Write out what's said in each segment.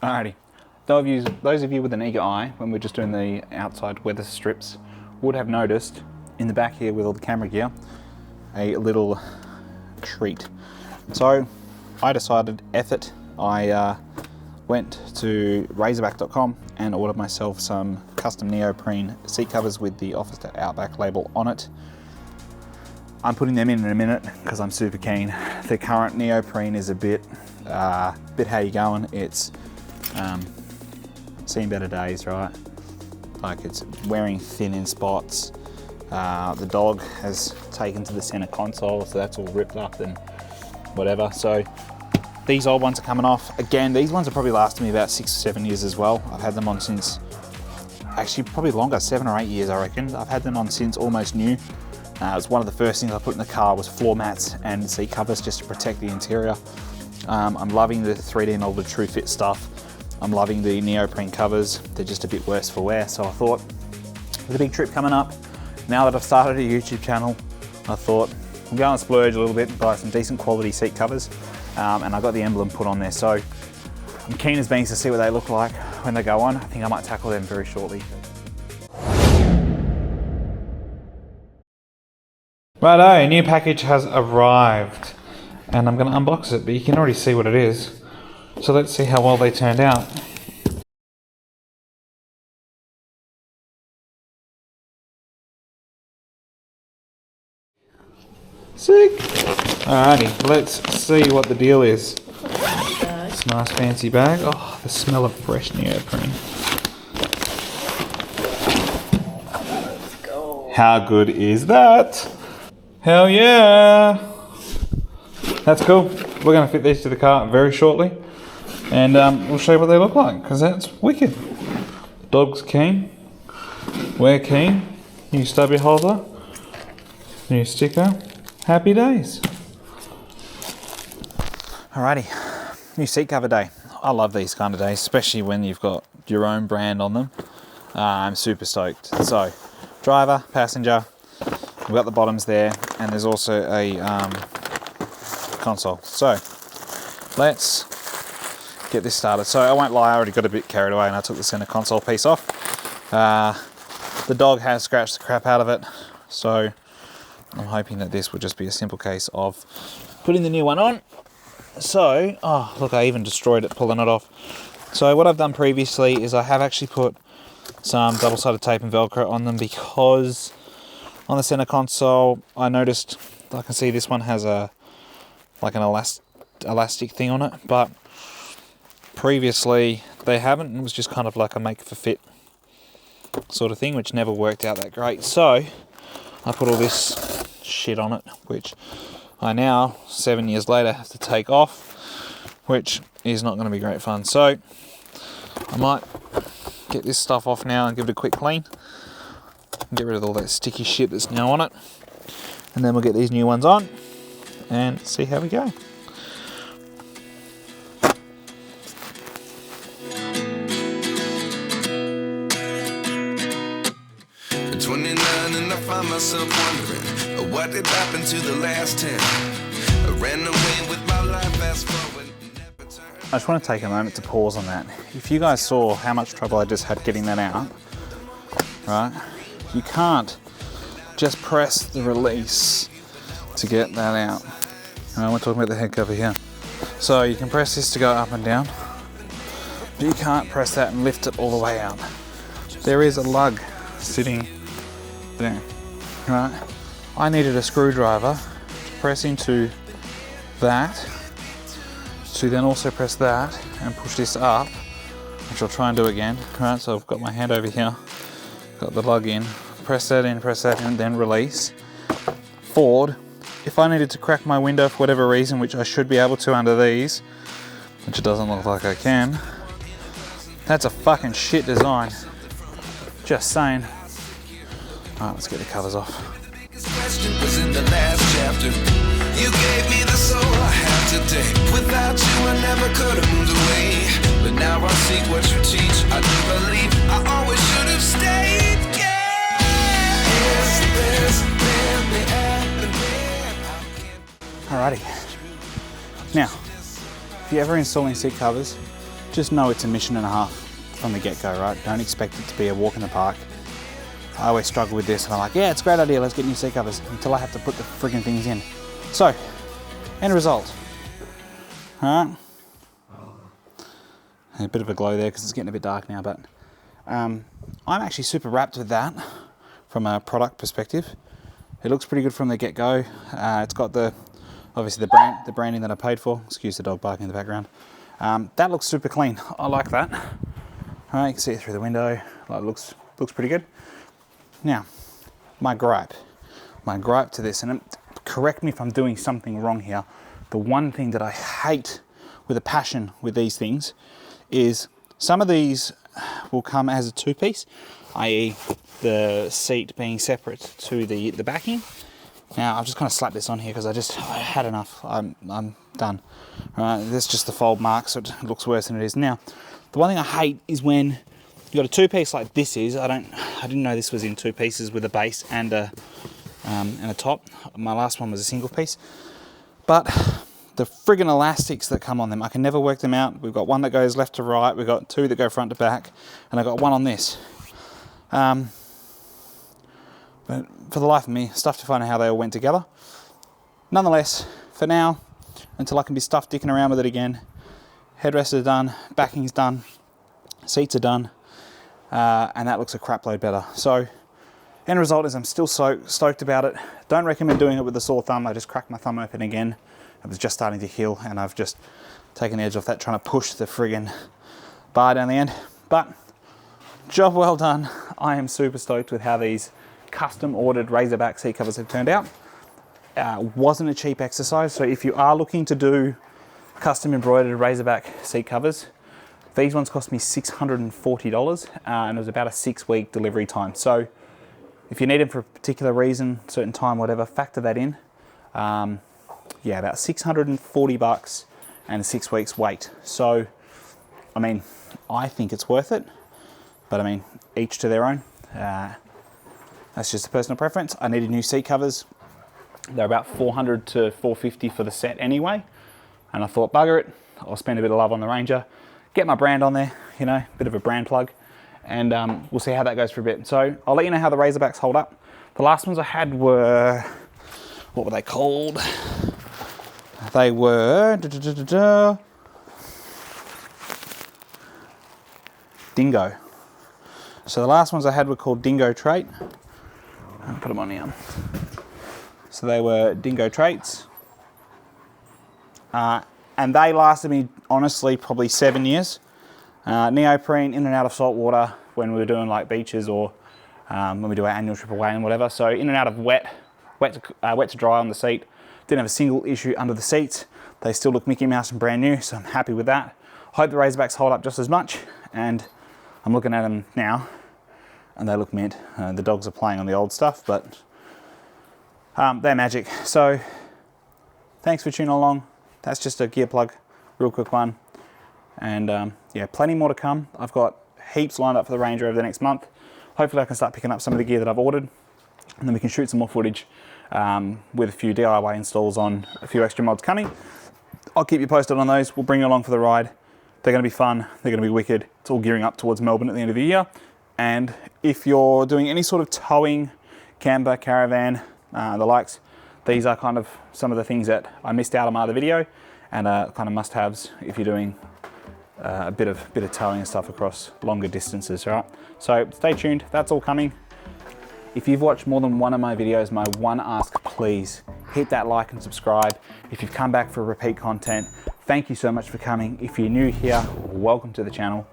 Alrighty, those of you with an eager eye, when we're just doing the outside weather strips, would have noticed in the back here with all the camera gear, a little treat. So I decided, F it, I went to razorback.com and ordered myself some custom neoprene seat covers with the Office to Outback label on it. I'm putting them in a minute because I'm super keen. The current neoprene is a bit how you going. It's seen better days, right? Like, it's wearing thin in spots. The dog has taken to the center console, so that's all ripped up and whatever. So these old ones are coming off. Again, these ones have probably lasted me about 6 or 7 years as well. I've had them on since, actually probably longer, 7 or 8 years I reckon. I've had them on since almost new. It was one of the first things I put in the car was floor mats and seat covers just to protect the interior. I'm loving the 3D molded True Fit stuff. I'm loving the neoprene covers. They're just a bit worse for wear. So I thought, with a big trip coming up, now that I've started a YouTube channel, I thought I'm going to splurge a little bit and buy some decent quality seat covers. And I got the emblem put on there. So I'm keen as beans to see what they look like when they go on. I think I might tackle them very shortly. Righto, a new package has arrived and I'm going to unbox it, but you can already see what it is. So let's see how well they turned out. Sick! Alrighty, let's see what the deal is. It's a nice fancy bag. Oh, the smell of fresh neoprene. Let's go. How good is that? Hell yeah! That's cool. We're going to fit these to the car very shortly, and we'll show you what they look like, because that's wicked. The dog's keen. We're keen. New stubby holder. New sticker. Happy days. Alrighty, new seat cover day. I love these kind of days, especially when you've got your own brand on them. I'm super stoked. So, driver, passenger. We've got the bottoms there, and there's also a console. So let's get this started. So I won't lie, I already got a bit carried away and I took the center console piece off. The dog has scratched the crap out of it, so I'm hoping that this will just be a simple case of putting the new one on. So, oh look, I even destroyed it pulling it off. So what I've done previously is I have actually put some double-sided tape and Velcro on them, because on the center console, I noticed, I can see this one has a like an elastic thing on it, but previously they haven't. It was just kind of like a make for fit sort of thing, which never worked out that great. So I put all this shit on it, which I now, 7 years later, have to take off, which is not going to be great fun. So I might get this stuff off now and give it a quick clean. Get rid of all that sticky shit that's now on it, and then we'll get these new ones on and see how we go. At 29 and I find myself wondering what did happen to the last 10. I ran away with my life, fast forward, never turn. I just want to take a moment to pause on that. If you guys saw how much trouble I just had getting that out, right? You can't just press the release to get that out. We're talking about the head cover here. So you can press this to go up and down, but you can't press that and lift it all the way out. There is a lug sitting there, right? I needed a screwdriver to press into that, to then also press that and push this up, which I'll try and do again, right? So I've got my hand over here, got the lug in, press that in, then release. Forward. If I needed to crack my window for whatever reason, which I should be able to under these, which it doesn't look like I can, that's a fucking shit design. Just saying. Alright, let's get the covers off. Question was in the last chapter. You gave me the soul I have today. Without you I never could have moved away. But now I see what you teach. I do believe I always should have stayed. Yeah. Is this really happening? Alrighty. Now, if you're ever installing seat covers just know it's a mission and a half from the get-go, right? Don't expect it to be a walk in the park. I always struggle with this and I'm like, yeah, it's a great idea, let's get new seat covers, until I have to put the friggin' things in. So, end result. All right. A bit of a glow there because it's getting a bit dark now, but I'm actually super wrapped with that from a product perspective. It looks pretty good from the get-go. It's got obviously the branding that I paid for. Excuse the dog barking in the background. That looks super clean. I like that. All right, you can see it through the window. It looks pretty good. Now, my gripe to this, and correct me if I'm doing something wrong here. The one thing that I hate with a passion with these things is some of these will come as a two-piece, i.e. the seat being separate to the backing. Now I've just kind of slapped this on here because I had enough. I'm done. This is just the fold mark, so it looks worse than it is. Now, the one thing I hate is when you've got a two-piece like this is. I didn't know this was in two pieces with a base and a top. My last one was a single piece, but the friggin' elastics that come on them, I can never work them out. We've got one that goes left to right, we've got two that go front to back, and I've got one on this. But for the life of me, stuff to find out how they all went together. Nonetheless, for now, until I can be stuffed dicking around with it again, headrests are done, backing's done, seats are done, and that looks a crap load better. So, end result is I'm still stoked about it. Don't recommend doing it with a sore thumb. I just cracked my thumb open again. It was just starting to heal, and I've just taken the edge off that, trying to push the friggin' bar down the end. But job well done. I am super stoked with how these custom ordered RazorBack seat covers have turned out. Wasn't a cheap exercise, so if you are looking to do custom embroidered RazorBack seat covers, these ones cost me $640, and it was about a 6-week delivery time. So if you need them for a particular reason, certain time, whatever, factor that in. Yeah, about $640 and 6 weeks wait. So, I mean, I think it's worth it, but I mean, each to their own. That's just a personal preference. I needed new seat covers. They're about $400 to $450 for the set anyway. And I thought, bugger it, I'll spend a bit of love on the Ranger, get my brand on there, you know, bit of a brand plug, and we'll see how that goes for a bit. So I'll let you know how the RazorBacks hold up. The last ones I had were, what were they called? They were Dingo. So the last ones I had were called Dingo Trait. I'll put them on here. So they were Dingo Traits. And they lasted me, honestly, probably 7 years. Neoprene, in and out of salt water when we were doing like beaches or when we do our annual trip away and whatever. So in and out of wet to dry on the seat. Didn't have a single issue under the seats. They still look Mickey Mouse and brand new, so I'm happy with that. Hope the RazorBacks hold up just as much, and I'm looking at them now, and they look mint. The dogs are playing on the old stuff, but they're magic. So thanks for tuning along. That's just a gear plug, real quick one. And yeah, plenty more to come. I've got heaps lined up for the Ranger over the next month. Hopefully I can start picking up some of the gear that I've ordered, and then we can shoot some more footage with a few DIY installs on a few extra mods coming. I'll keep you posted on those. We'll bring you along for the ride. They're going to be fun. They're going to be wicked. It's all gearing up towards Melbourne at the end of the year. And if you're doing any sort of towing, camper, caravan, the likes, these are kind of some of the things that I missed out on my other video, and kind of must-haves if you're doing a bit of towing and stuff across longer distances, right? So stay tuned. That's all coming. If you've watched more than one of my videos, my one ask, please hit that like and subscribe. If you've come back for repeat content, thank you so much for coming. If you're new here, welcome to the channel.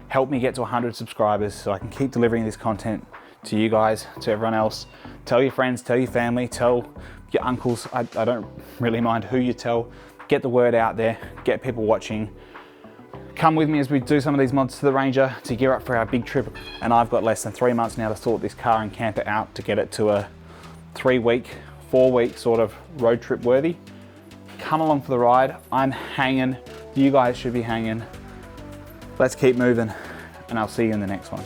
Help me get to 100 subscribers so I can keep delivering this content to you guys, to everyone else. Tell your friends, tell your family, tell your uncles. I don't really mind who you tell. Get the word out there, get people watching. Come with me as we do some of these mods to the Ranger to gear up for our big trip. And I've got less than 3 months now to sort this car and camper out to get it to a 3-week, 4-week sort of road trip worthy. Come along for the ride. I'm hanging. You guys should be hanging. Let's keep moving, and I'll see you in the next one.